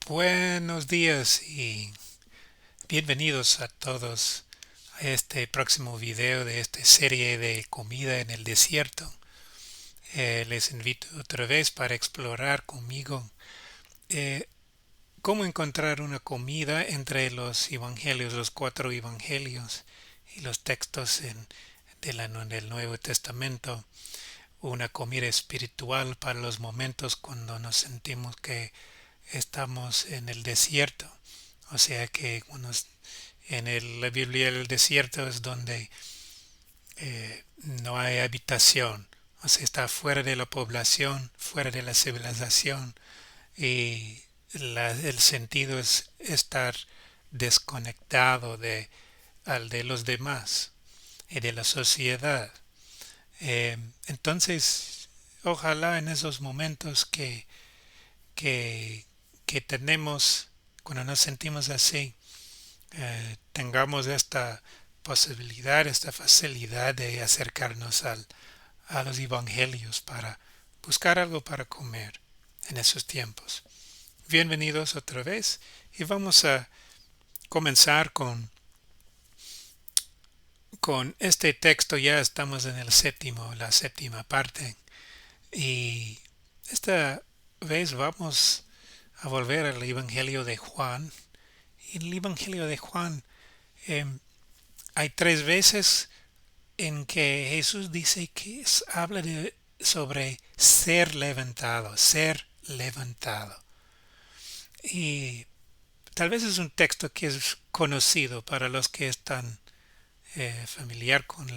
Buenos días y bienvenidos a todos a este próximo video de esta serie de comida en el desierto. Les invito otra vez para explorar conmigo eh, cómo encontrar una comida entre los evangelios, los cuatro evangelios y los textos del Nuevo Testamento. Una comida espiritual para los momentos cuando nos sentimos que estamos en el desierto. O sea que la Biblia el desierto es donde no hay habitación. O sea, está fuera de la población, fuera de la civilización. Y el sentido es estar desconectado de los demás y de la sociedad. Entonces, ojalá en esos momentos que, que tenemos, cuando nos sentimos así, tengamos esta posibilidad, esta facilidad de acercarnos a los evangelios para buscar algo para comer en esos tiempos. Bienvenidos otra vez y vamos a comenzar con este texto. Ya estamos en la séptima parte, y esta vez vamos a volver al Evangelio de Juan. En el Evangelio de Juan eh, hay tres veces en que Jesús dice que habla sobre ser levantado, ser levantado. Y tal vez es un texto que es conocido para los que están familiar con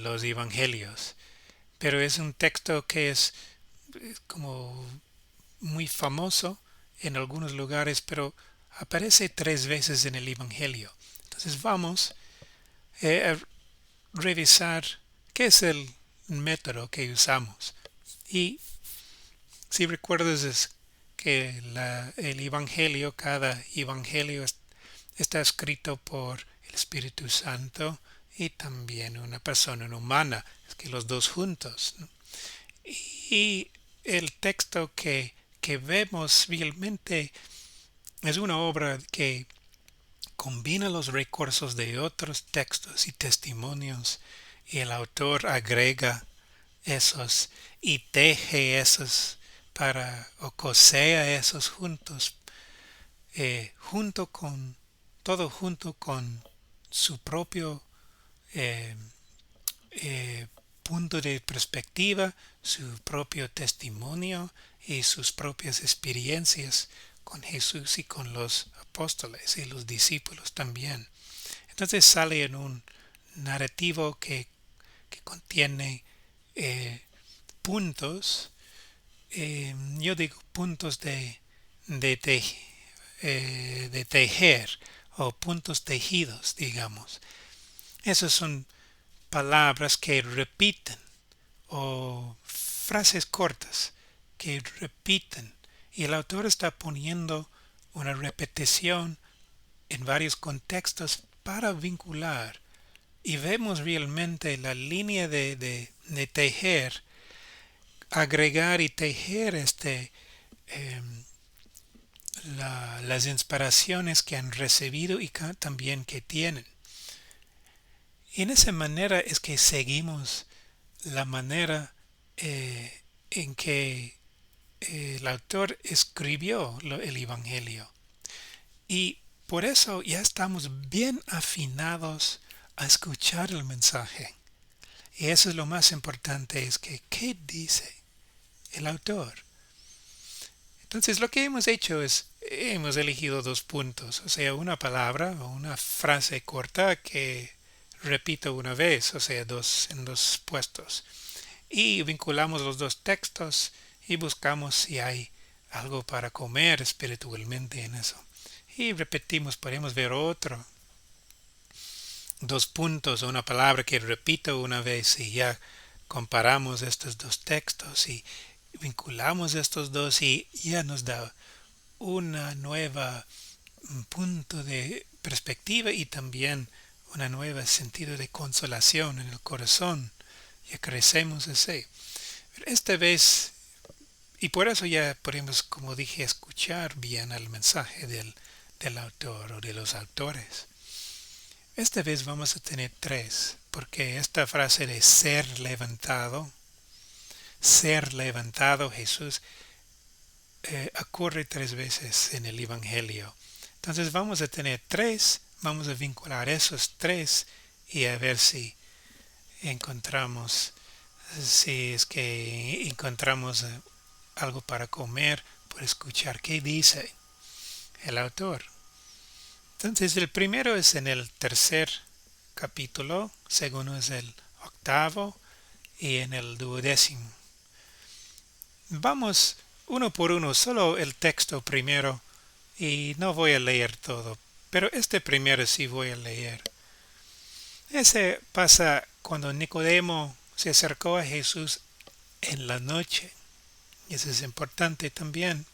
los evangelios, pero es un texto que es como muy famoso en algunos lugares, pero aparece tres veces en el evangelio. Entonces vamos a revisar qué es el método que usamos. Y si recuerdas es que el evangelio, cada evangelio está escrito por el Espíritu Santo y también una persona humana, es que los dos juntos, ¿no? Y el texto que vemos realmente es una obra que combina los recursos de otros textos y testimonios, y el autor agrega esos y teje esos o cosea esos juntos, junto con todo junto con su propio eh, eh, punto de perspectiva, su propio testimonio y sus propias experiencias con Jesús y con los apóstoles y los discípulos también. Entonces sale en un narrativo que contiene eh, puntos, yo digo puntos de, te- de tejer, o puntos tejidos, digamos. Esos son palabras que repiten, o frases cortas que repiten, y el autor está poniendo una repetición en varios contextos para vincular, y vemos realmente la línea de tejer, agregar y tejer eh, las inspiraciones que han recibido y también que tienen. Y en esa manera es que seguimos la manera en que el autor escribió el Evangelio. Y por eso ya estamos bien afinados a escuchar el mensaje. Y eso es lo más importante, es que ¿qué dice el autor? Entonces lo que hemos hecho es, hemos elegido dos puntos, o sea, una palabra o una frase corta que repito una vez, o sea, en dos puestos. Y vinculamos los dos textos y buscamos si hay algo para comer espiritualmente en eso. Y repetimos, podemos ver otro, dos puntos, una palabra que repito una vez, y ya comparamos estos dos textos y vinculamos estos dos, y ya nos da una nueva punto de perspectiva y también una nueva sentido de consolación en el corazón. Ya crecemos así. Esta vez Y por eso ya podemos, como dije, escuchar bien el mensaje del autor o de los autores. Esta vez vamos a tener tres, porque esta frase de ser levantado Jesús, ocurre tres veces en el Evangelio. Entonces vamos a tener tres, vamos a vincular esos tres y a ver encontramos, si es que encontramos algo para comer, por escuchar qué dice el autor. Entonces el primero es en el tercer capítulo, segundo es el octavo y en el duodécimo. Vamos uno por uno, solo el texto primero y no voy a leer todo, pero este primero sí voy a leer. Ese pasa cuando Nicodemo se acercó a Jesús en la noche. Y eso es importante también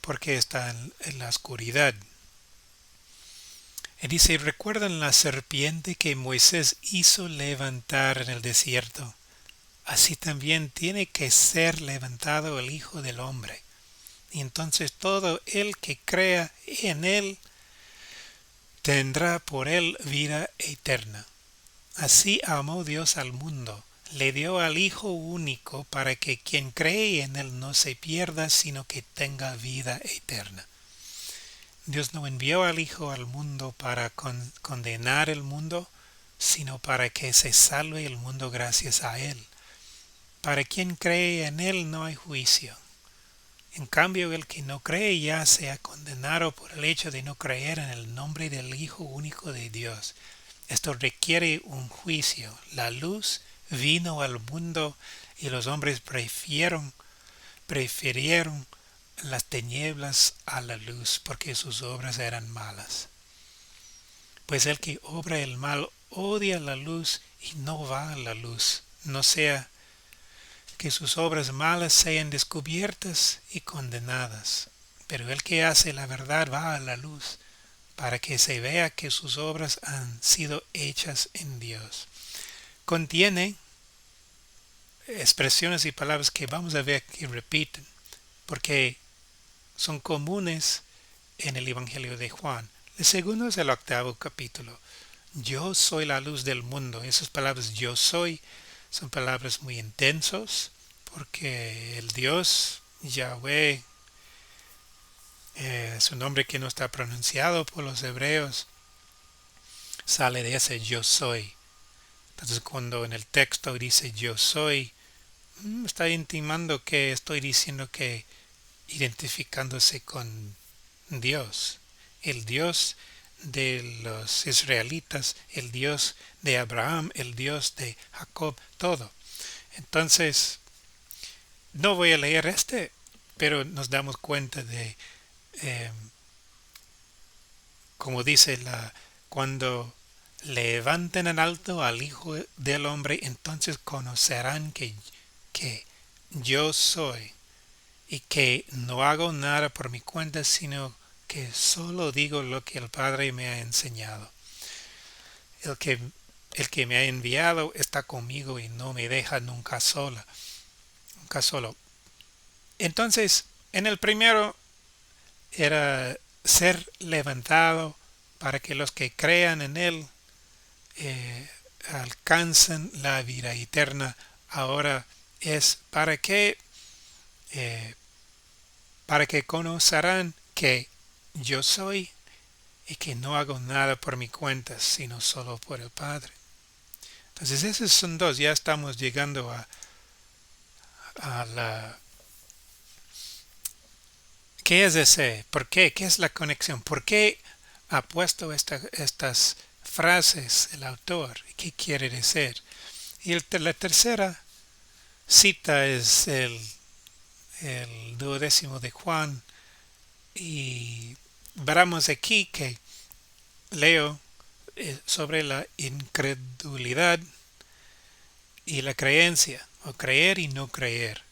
porque está en la oscuridad. Y dice, ¿recuerdan la serpiente que Moisés hizo levantar en el desierto? Así también tiene que ser levantado el Hijo del Hombre. Y entonces todo el que crea en él tendrá por él vida eterna. Así amó Dios al mundo, le dio al Hijo único para que quien cree en él no se pierda, sino que tenga vida eterna. Dios no envió al Hijo al mundo para condenar el mundo, sino para que se salve el mundo gracias a él. Para quien cree en él no hay juicio. En cambio, el que no cree ya sea condenado por el hecho de no creer en el nombre del Hijo único de Dios. Esto requiere un juicio. La luz vino al mundo y los hombres prefirieron las tinieblas a la luz porque sus obras eran malas. Pues el que obra el mal odia la luz y no va a la luz, no sea que sus obras malas sean descubiertas y condenadas. Pero el que hace la verdad va a la luz, para que se vea que sus obras han sido hechas en Dios. Contiene expresiones y palabras que vamos a ver que repiten, porque son comunes en el Evangelio de Juan. El segundo es el octavo capítulo. Yo soy la luz del mundo. Esas palabras yo soy son palabras muy intensas porque el Dios Yahweh es un nombre que no está pronunciado por los hebreos. Sale de ese yo soy. Entonces cuando en el texto dice yo soy, está intimando que estoy diciendo que identificándose con Dios, el Dios de los israelitas, el Dios de Abraham, el Dios de Jacob, todo. Entonces, no voy a leer pero nos damos cuenta de, eh, como dice cuando levanten en alto al Hijo del Hombre, entonces conocerán que yo soy y que no hago nada por mi cuenta, sino que solo digo lo que el Padre me ha enseñado. El que me ha enviado está conmigo y no me deja nunca solo. Entonces, en el primero era ser levantado para que los que crean en él alcancen la vida eterna. Ahora es eh, para que conocerán que yo soy y que no hago nada por mi cuenta, sino solo por el Padre. Entonces esos son dos, ya estamos llegando a la... ¿Qué es ese? ¿Por qué? ¿Qué es la conexión? ¿Por qué ha puesto estas frases el autor? ¿Qué quiere decir? Y la tercera cita es el duodécimo de Juan. Y veremos aquí que leo sobre la incredulidad y la creencia, o creer y no creer.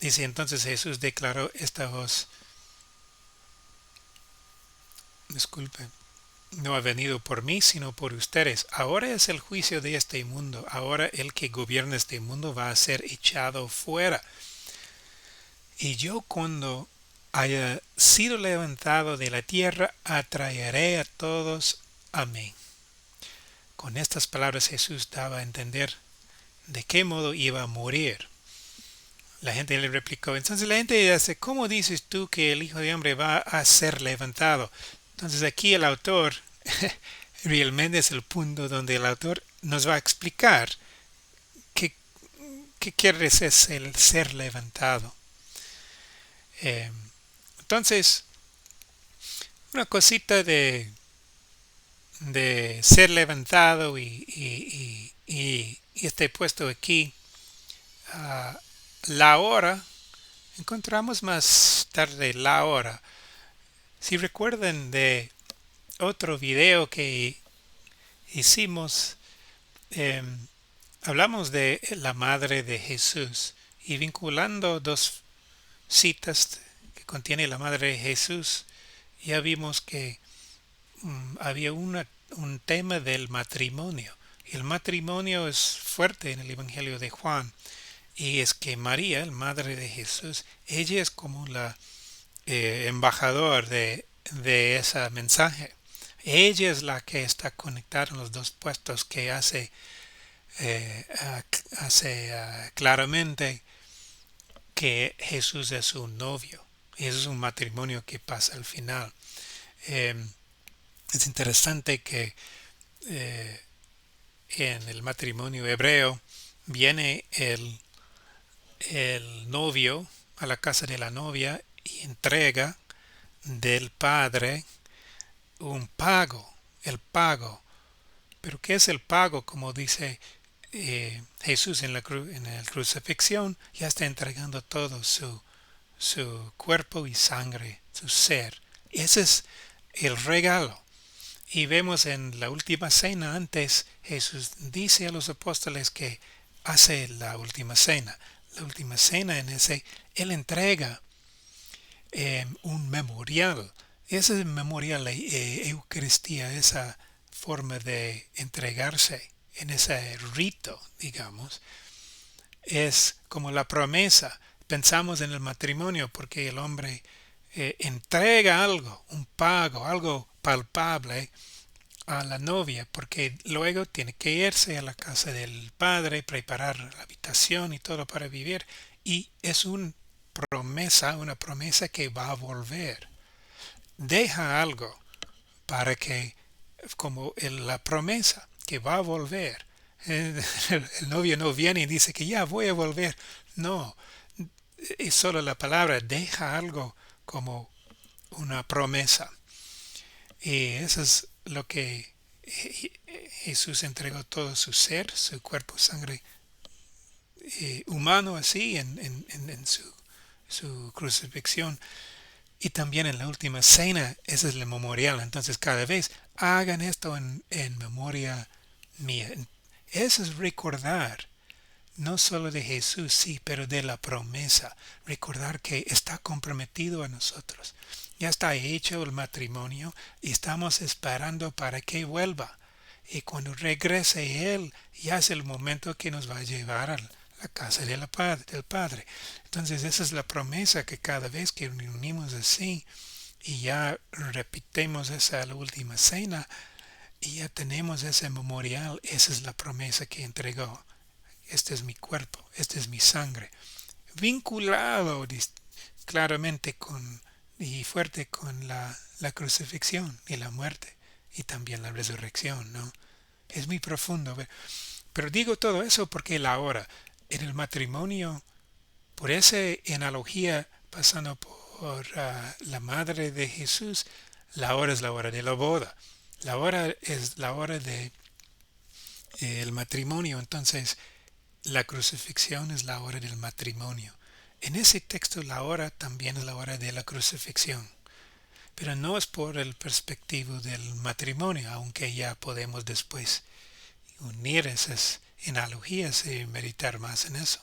Dice entonces Jesús declaró esta voz. Disculpe. no ha venido por mí, sino por ustedes. Ahora es el juicio de este mundo. Ahora el que gobierna este mundo va a ser echado fuera. Y yo cuando haya sido levantado de la tierra, atraeré a todos a mí. Con estas palabras Jesús daba a entender de qué modo iba a morir. La gente le replicó. Entonces la gente dice, ¿cómo dices tú que el Hijo de Hombre va a ser levantado? Entonces aquí el autor realmente es el punto donde el autor nos va a explicar qué, qué quiere decir el ser levantado. Eh, entonces, una cosita de ser levantado y este puesto aquí, uh, la hora, encontramos más tarde la hora. Si recuerdan de otro video que hicimos, eh, hablamos de la madre de Jesús y vinculando dos citas que contiene la madre de Jesús, ya vimos que había un tema del matrimonio. Y el matrimonio es fuerte en el Evangelio de Juan. Y es que María, la madre de Jesús, ella es como la embajador de ese mensaje. Ella es la que está conectada en los dos puestos que hace claramente que Jesús es su novio. Y eso es un matrimonio que pasa al final. Eh, es interesante que eh, en el matrimonio hebreo viene el novio a la casa de la novia y entrega del padre un pago, el pago. Pero ¿qué es el pago? Como dice Jesús en la crucifixión, ya está entregando todo su cuerpo y sangre, su ser. Ese es el regalo. Y vemos en la última cena antes, Jesús dice a los apóstoles que hace la última cena. La última cena en ese, Él entrega un memorial. Ese memorial, Eucaristía, esa forma de entregarse en ese rito, digamos, es como la promesa. Pensamos en el matrimonio porque el hombre entrega algo, un pago, algo palpable a la novia, porque luego tiene que irse a la casa del padre, preparar la habitación y todo para vivir. Y es una promesa que va a volver. Deja algo para que, como la promesa que va a volver. El novio no viene y dice que ya voy a volver. No, es solo la palabra, deja algo como una promesa. Y eso es lo que Jesús entregó todo su ser, su cuerpo, sangre humano así en su crucifixión. Y también en la última cena, ese es el memorial. Entonces cada vez hagan esto en memoria mía. Eso es recordar, no solo de Jesús, sí, pero de la promesa. Recordar que está comprometido a nosotros. Ya está hecho el matrimonio y estamos esperando para que vuelva. Y cuando regrese Él, ya es el momento que nos va a llevar a la casa del Padre. Entonces esa es la promesa que cada vez que nos unimos así y ya repetimos esa la última cena y ya tenemos ese memorial, esa es la promesa que entregó. Este es mi cuerpo, este es mi sangre. Vinculado claramente y fuerte con la crucifixión y la muerte y también la resurrección, ¿no? Es muy profundo. Pero digo todo eso porque la hora en el matrimonio, por esa analogía pasando por la madre de Jesús, la hora es la hora de la boda. La hora es la hora de el matrimonio. Entonces, la crucifixión es la hora del matrimonio. En ese texto la hora también es la hora de la crucifixión. Pero no es por el perspectivo del matrimonio, aunque ya podemos después unir esas analogías y meditar más en eso.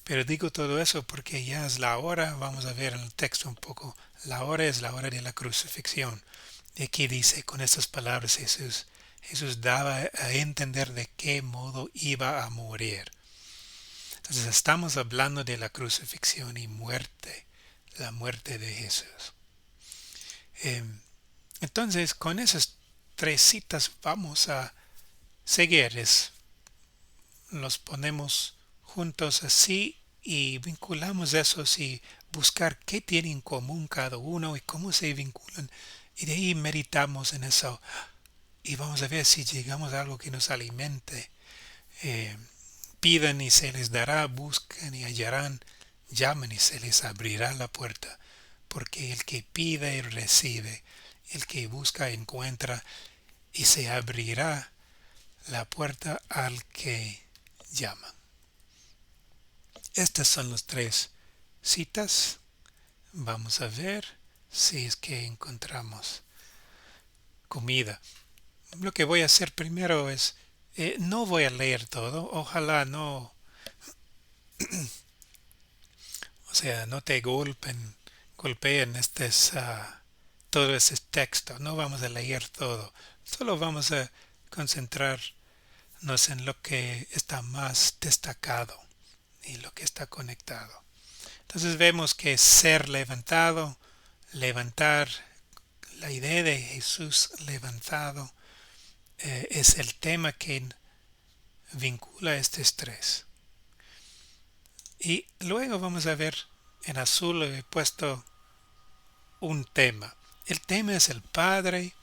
Pero digo todo eso porque ya es la hora, vamos a ver en el texto un poco, la hora es la hora de la crucifixión. Aquí dice con estas palabras Jesús daba a entender de qué modo iba a morir. Entonces estamos hablando de la crucifixión y muerte, la muerte de Jesús. Entonces con esas tres citas vamos a seguir. Los ponemos juntos así y vinculamos esos y buscar qué tiene en común cada uno y cómo se vinculan. Y de ahí meditamos en eso y vamos a ver si llegamos a algo que nos alimente. Eh, Pidan y se les dará, busquen y hallarán, llamen y se les abrirá la puerta. Porque el que pide recibe, el que busca encuentra y se abrirá la puerta al que llama. Estas son las tres citas. Vamos a ver si es que encontramos comida. Lo que voy a hacer primero es, no voy a leer todo, ojalá no, o sea, no te golpeen todo ese texto, no vamos a leer todo, solo vamos a concentrarnos en lo que está más destacado y lo que está conectado. Entonces vemos que ser levantado, levantar, la idea de Jesús levantado, es el tema que vincula este estrés. Y luego vamos a ver, en azul he puesto un tema. El tema es el Padre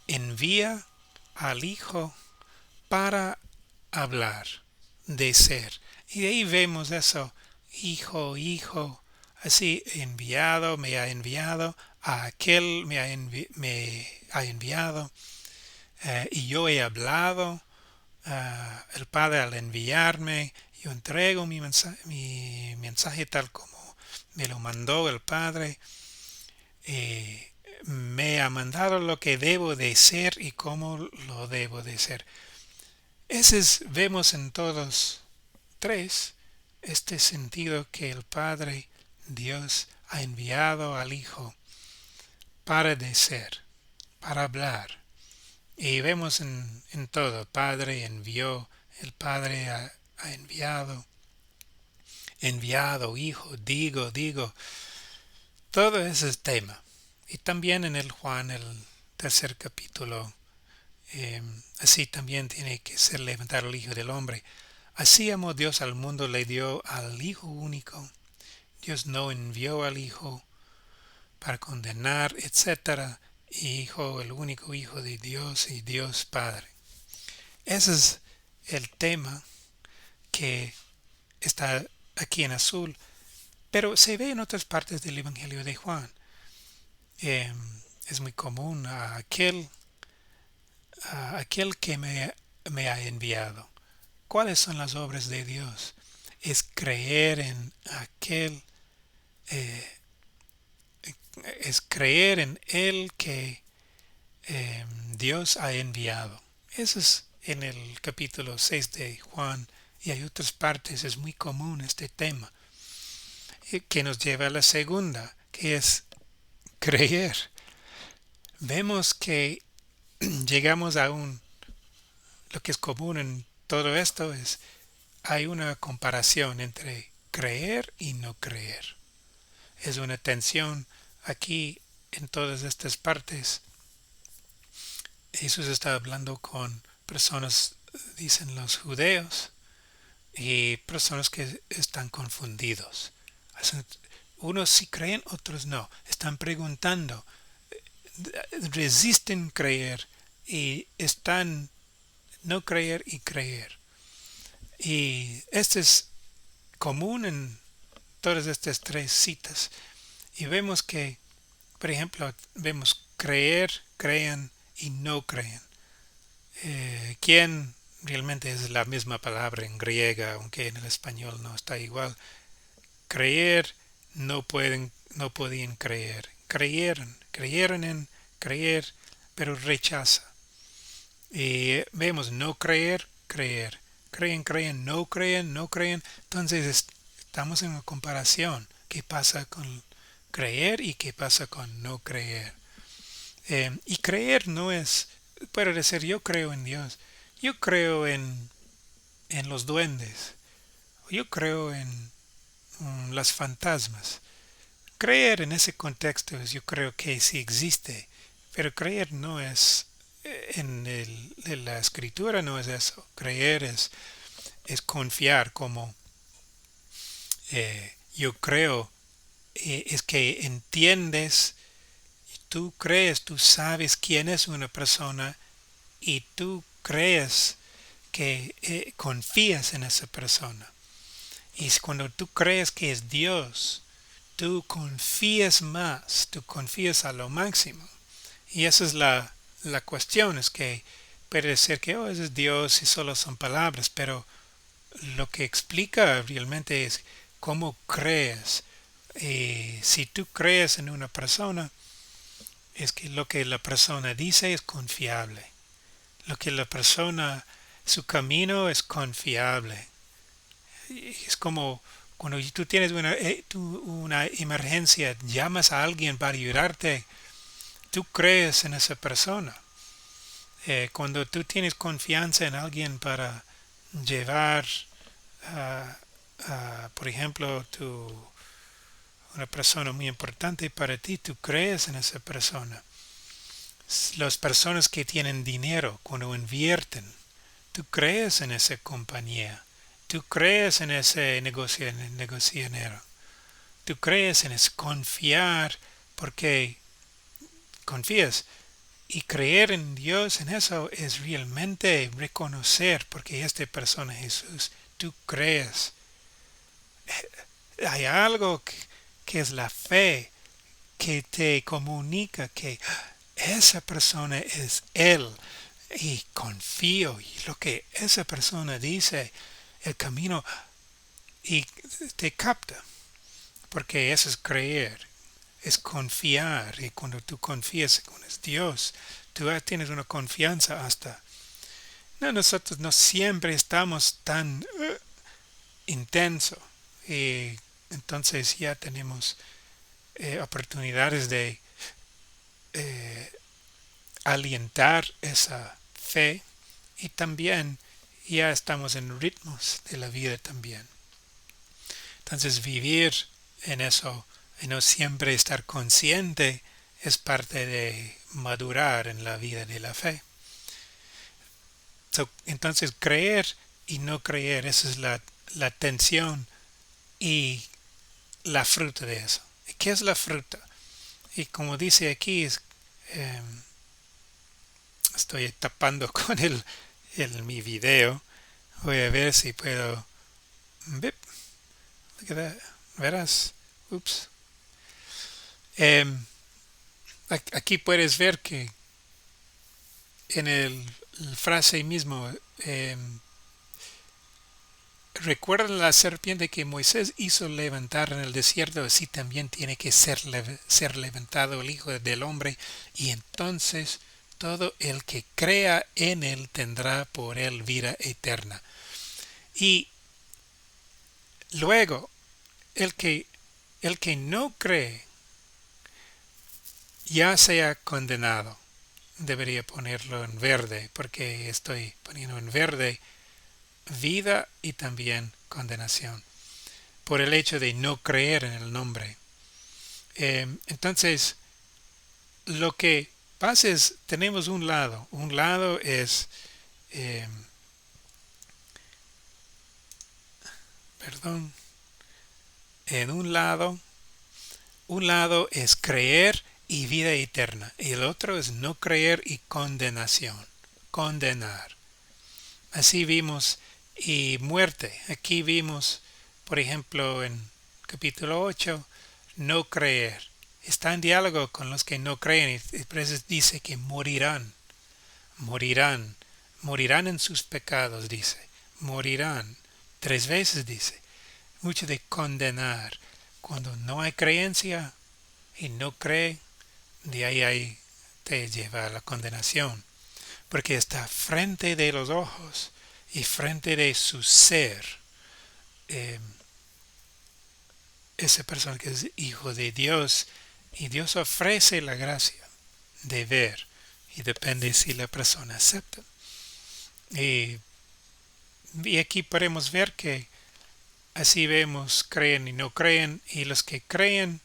envía al Hijo para hablar de ser. Y de ahí vemos eso, Hijo, Hijo, así enviado, me ha enviado, a aquel me ha enviado, y yo he hablado. El Padre al enviarme, yo entrego mi mensaje tal como me lo mandó el Padre. Me ha mandado lo que debo de ser y cómo lo debo de ser. Vemos en todos tres este sentido que el Padre Dios ha enviado al Hijo para de ser, para hablar. Y vemos en todo, el Padre envió, el Padre ha enviado, Hijo, digo, todo ese es tema. Y también en el Juan, el tercer capítulo, así también tiene que ser levantado el Hijo del Hombre. Así amó Dios al mundo, le dio al Hijo único. Dios no envió al Hijo para condenar, etcétera. Hijo, el único Hijo de Dios y Dios Padre. Ese es el tema que está aquí en azul, pero se ve en otras partes del Evangelio de Juan. Es muy común a aquel que me ha enviado. ¿Cuáles son las obras de Dios? Es creer en aquel, eh, es creer en el que Dios ha enviado. Eso es en el capítulo 6 de Juan y hay otras partes, es muy común este tema, que nos lleva a la segunda, que es creer. Vemos que llegamos a lo que es común en todo esto es, hay una comparación entre creer y no creer. Es una tensión aquí en todas estas partes. Jesús está hablando con personas, dicen los judeos, y personas que están confundidos. Unos sí creen, otros no. Están preguntando, resisten creer y están no creer y creer. Y esto es común en todas estas tres citas. Y vemos que, por ejemplo, vemos creer, crean y no crean. ¿Quién realmente es la misma palabra en griega, aunque en el español no está igual? Creer, no podían creer. Creyeron en creer, pero rechaza. Y vemos no creer, creer. Creen, no creen, no creen. Entonces estamos en una comparación. ¿Qué pasa con creer y qué pasa con no creer? Y creer no es, puedo decir, yo creo en Dios, yo creo en los duendes, yo creo en las fantasmas. Creer en ese contexto es, yo creo que sí existe, pero creer no es, en la escritura no es eso. Creer es confiar como yo creo, es que entiendes, tú crees, tú sabes quién es una persona y tú crees que confías en esa persona. Y cuando tú crees que es Dios, tú confías más, tú confías a lo máximo. Y esa es la cuestión, es que puede ser que, oh, ese es Dios y solo son palabras, pero lo que explica realmente es cómo crees. Si tú crees en una persona, es que lo que la persona dice es confiable. Lo que la persona, su camino es confiable. Es como cuando tú tienes una emergencia, llamas a alguien para ayudarte, tú crees en esa persona. Cuando tú tienes confianza en alguien para llevar, ah, por ejemplo, una persona muy importante para ti, tú crees en esa persona. Las personas que tienen dinero, cuando invierten, tú crees en esa compañía, tú crees en ese negocianero, tú crees en ese confiar porque confías. Y creer en Dios en eso es realmente reconocer porque esta persona Jesús, tú crees. Hay algo que es la fe que te comunica que esa persona es Él y confío y lo que esa persona dice, el camino y te capta, porque eso es creer, es confiar y cuando tú confías con Dios, tú tienes una confianza hasta. No, nosotros no siempre estamos tan intenso y entonces ya tenemos oportunidades de eh, alientar esa fe y también ya estamos en ritmos de la vida también. Entonces vivir en eso y no siempre estar consciente es parte de madurar en la vida de la fe. Entonces creer y no creer, esa es la tensión y la fruta de eso. ¿Qué es la fruta? Y como dice aquí, eh, estoy tapando con mi video. Voy a ver si puedo. Bip, look at that. Verás. Ups. Em, aquí puedes ver que en el frase mismo, recuerda la serpiente que Moisés hizo levantar en el desierto, así también tiene que ser levantado el Hijo del Hombre, y entonces todo el que crea en él tendrá por él vida eterna. Y luego, el que, el que no cree ya sea condenado. Debería ponerlo en verde porque estoy poniendo en verde vida y también condenación por el hecho de no creer en el nombre. Entonces, lo que pasa es, tenemos un lado es, eh, perdón, en un lado es creer y vida eterna, y el otro es no creer y condenación, condenar. Así vimos y muerte. Aquí vimos, por ejemplo, en capítulo 8 no creer. Está en diálogo con los que no creen y por eso dice que morirán, morirán, morirán en sus pecados, dice, morirán. 3 veces dice, mucho de condenar. Cuando no hay creencia y no cree, de ahí te lleva a la condenación, porque está frente de los ojos y frente de su ser, eh, esa persona que es hijo de Dios y Dios ofrece la gracia. de ver y depende si la persona acepta. Y, y aquí podemos ver que así vemos, creen y no creen, y los que creen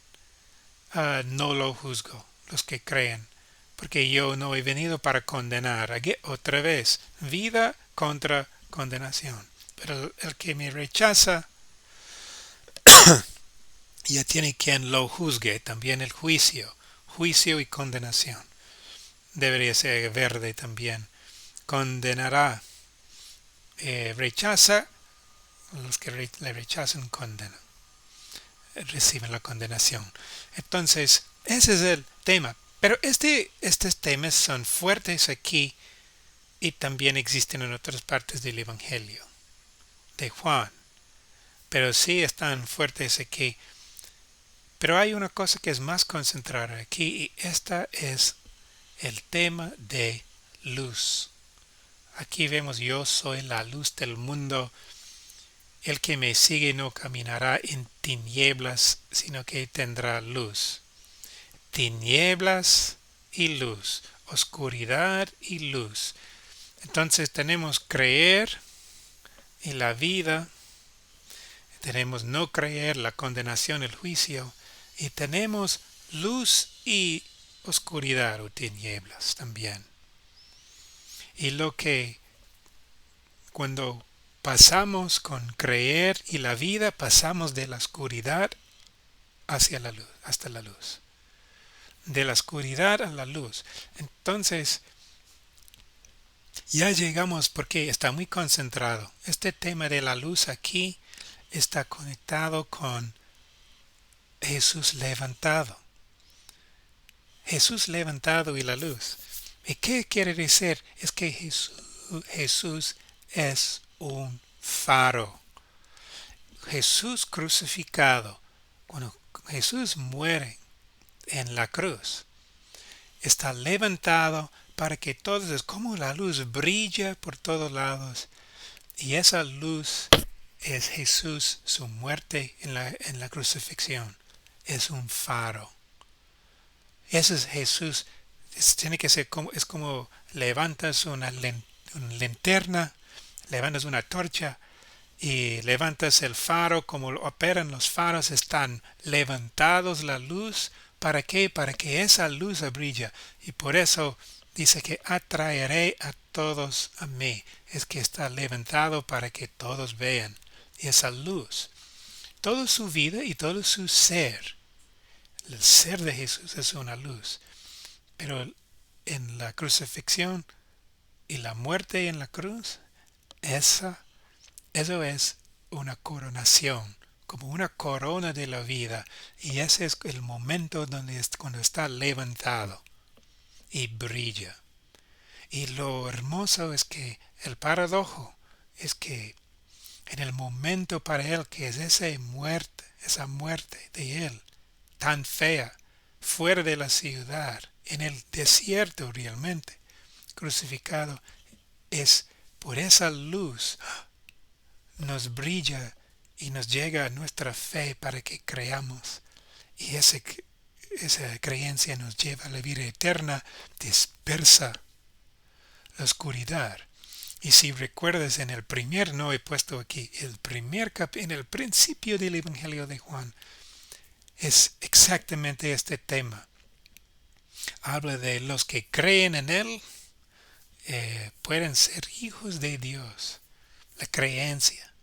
no lo juzgo, los que creen, porque yo no he venido para condenar. Otra vez, vida contra condenación. Pero el que me rechaza ya tiene quien lo juzgue, también el juicio, juicio y condenación. Debería ser verde también. Condenará, rechaza, los que le rechazan condenan, reciben la condenación. Entonces, ese es el tema. Pero estos temas son fuertes aquí y también existen en otras partes del Evangelio de Juan. Pero sí están fuertes aquí. Pero hay una cosa que es más concentrada aquí y esta es el tema de luz. Aquí vemos yo soy la luz del mundo. El que me sigue no caminará en tinieblas, sino que tendrá luz. Tinieblas y luz, oscuridad y luz. Entonces tenemos creer y la vida, tenemos no creer, la condenación, el juicio, y tenemos luz y oscuridad o tinieblas también. Y lo que cuando pasamos con creer y la vida, pasamos de la oscuridad hacia la luz, hasta la luz. De la oscuridad a la luz. Entonces, ya llegamos porque está muy concentrado. Este tema de la luz aquí está conectado con Jesús levantado. Jesús levantado y la luz. ¿Y qué quiere decir? Es que Jesús es un faro. Jesús crucificado. Cuando Jesús muere en la cruz, está levantado para que todos, es como la luz brilla por todos lados. Y esa luz es Jesús, su muerte en la crucifixión. Es un faro. Ese es Jesús. Tiene que ser como, es como levantas una linterna, levantas una torcha y levantas el faro, como lo operan los faros, están levantados la luz. ¿Para qué? Para que esa luz brilla. Y por eso dice que atraeré a todos a mí. Es que está levantado para que todos vean. Y esa luz, toda su vida y todo su ser, el ser de Jesús es una luz. Pero en la crucifixión y la muerte en la cruz, eso es una coronación, como una corona de la vida. Y ese es el momento cuando está levantado y brilla. Y lo hermoso es que el paradojo es que en el momento para él que es esa muerte de él, tan fea, fuera de la ciudad, en el desierto realmente, crucificado, es por esa luz nos brilla y nos llega a nuestra fe para que creamos. Y esa creencia nos lleva a la vida eterna, dispersa la oscuridad. Y si recuerdas no he puesto aquí, en el principio del Evangelio de Juan, es exactamente este tema. Habla de los que creen en Él, pueden ser hijos de Dios. La creencia,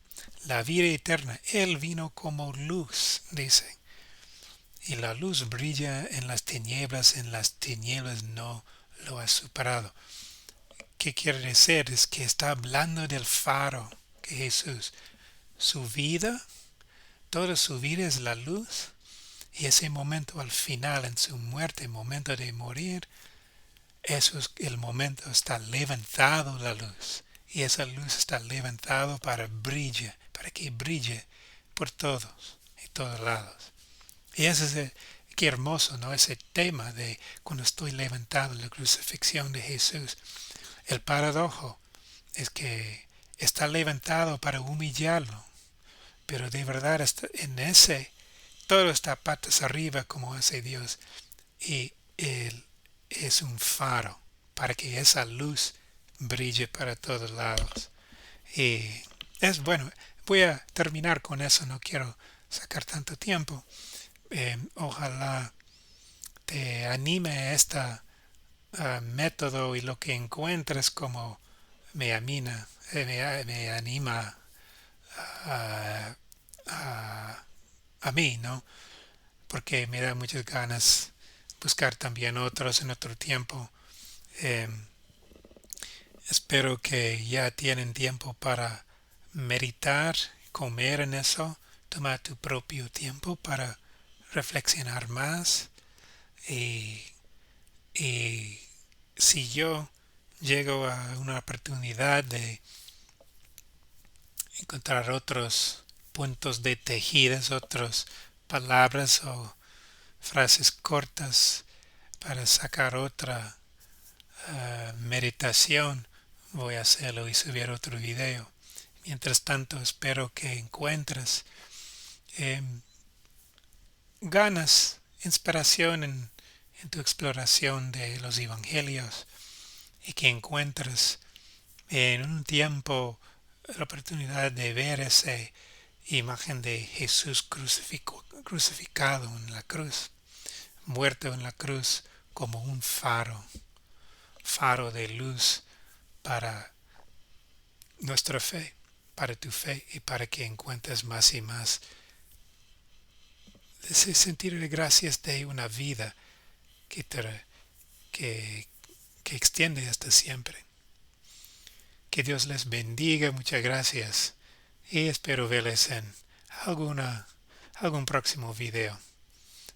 la vida eterna. Él vino como luz, dice. Y la luz brilla en las tinieblas no lo ha superado. ¿Qué quiere decir? Es que está hablando del faro que Jesús, su vida, toda su vida es la luz. Y ese momento al final, en su muerte, momento de morir, eso es el momento, está levantado la luz. Y esa luz está levantado para que brille por todos y todos lados. Y ese es qué hermoso, ¿no? Ese tema de cuando estoy levantado en la crucifixión de Jesús. El paradojo es que está levantado para humillarlo, pero de verdad todo está patas arriba como hace Dios. Y es un faro para que esa luz brille para todos lados. Y es bueno, voy a terminar con eso, no quiero sacar tanto tiempo. Ojalá te anime este método y lo que encuentres como me anima a, a, a mí, ¿no? Porque me da muchas ganas buscar también otros en otro tiempo. Eh, Espero que ya tienen tiempo para meditar, comer en eso, tomar tu propio tiempo para reflexionar más y, y si yo llego a una oportunidad de encontrar otros puntos de tejidas, otras palabras o frases cortas para sacar otra meditación, voy a hacerlo y subir otro video. Mientras tanto, espero que encuentres eh, ganas, inspiración en tu exploración de los evangelios y que encuentres en un tiempo la oportunidad de ver esa imagen de Jesús crucificado en la cruz, muerto en la cruz como un faro, faro de luz para nuestra fe, para tu fe y para que encuentres más y más ese sentido de gracias de una vida que, que, que extiende hasta siempre. Que Dios les bendiga, muchas gracias y espero verles en algún próximo video.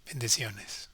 Bendiciones.